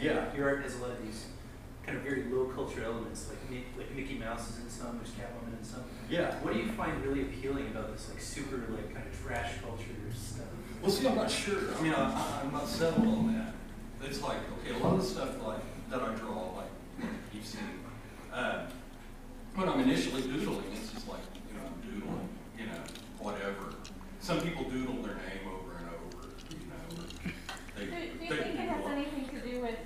Yeah. Your art has a lot of these kind of very low culture elements, like Mickey Mouse is in some, there's Catwoman in some. Yeah. What do you find really appealing about this like super like kind of trash culture stuff? Well, see, I'm not sure. I mean, I'm not settled on that. It's like, okay, a lot of the stuff like that I draw, like you've seen, when I'm initially doodling, it's just like, I'm doodling, whatever. Some people doodle their name over and over, or they, Do you think it has anything to do with,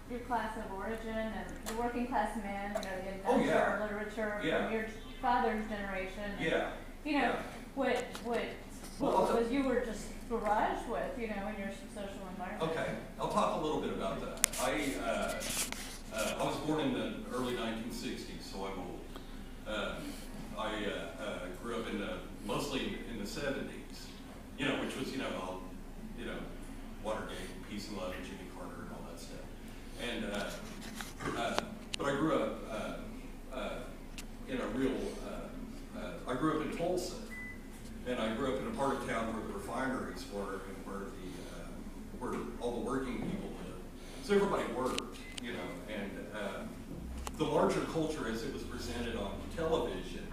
your class of origin and the working class men, the adventure literature from your father's generation? Yeah. What was you were just barraged with, in your social environment? Okay, I'll talk a little bit about that. I was born in the early 1960s, so I'm old. I grew up mostly in the 70s, which was, Watergate, Peace and Love, and Jimmy Carter, and all that stuff. And but I grew up I grew up in Tulsa, and I grew up in a part of town where the refineries were and where all the working people lived. So everybody worked, and the larger culture as it was presented on television,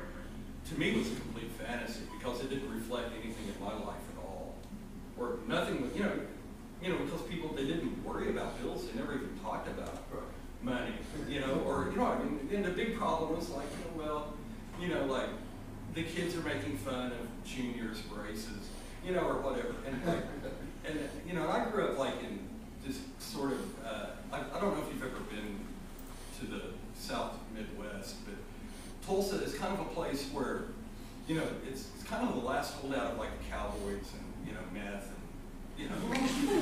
to me was a complete fantasy because it didn't reflect anything in my life at all. Or nothing, because people, they didn't worry about bills, they never even talked about money, and the big problem was like, like the kids are making fun of juniors' braces, or whatever. And I grew up like in this sort of, I don't know if you've ever been to the South Midwest, but Tulsa is kind of a place where, it's kind of the last holdout of like the cowboys and, meth and,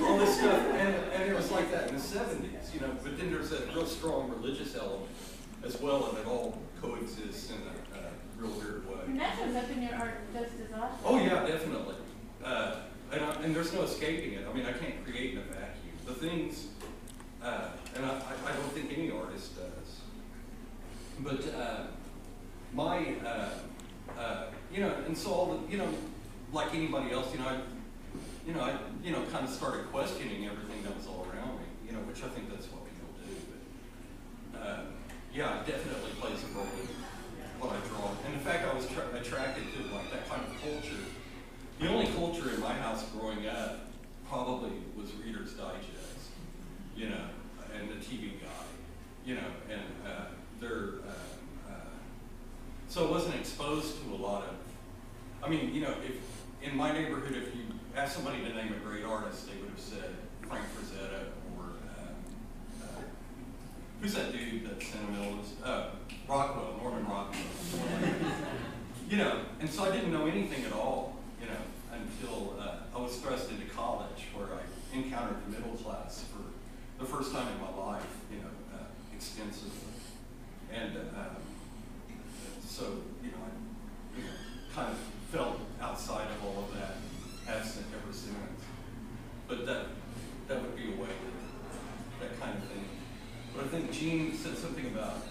all this stuff. And it was like that in the 70s, but then there's that real strong religious element as well, and it all coexists in a real weird way. And that shows up in your art just as often. Oh yeah, definitely. And there's no escaping it. I mean, I can't create in a vacuum. The things, and I don't think any artist does. But and so all the, like anybody else, I kind of started questioning everything that was all around me, which I think that's what people do. But yeah, it definitely plays a role in what I draw. And in fact, I was attracted to like that kind of culture. The only culture in my house growing up probably was Reader's Digest, and the TV Guide, and so I wasn't exposed to a lot of, if in my neighborhood, if you ask somebody to name a great artist, they would have said Frank Frazetta or, who's that dude that's sentimentalist? Rockwell, Norman Rockwell. And so I didn't know anything at all, until I was thrust into college, where I encountered the middle class for the first time in my life, extensively. And so, I kind of felt outside of all of that, have since ever since. But that would be a way, that kind of thing. But I think Gene said something about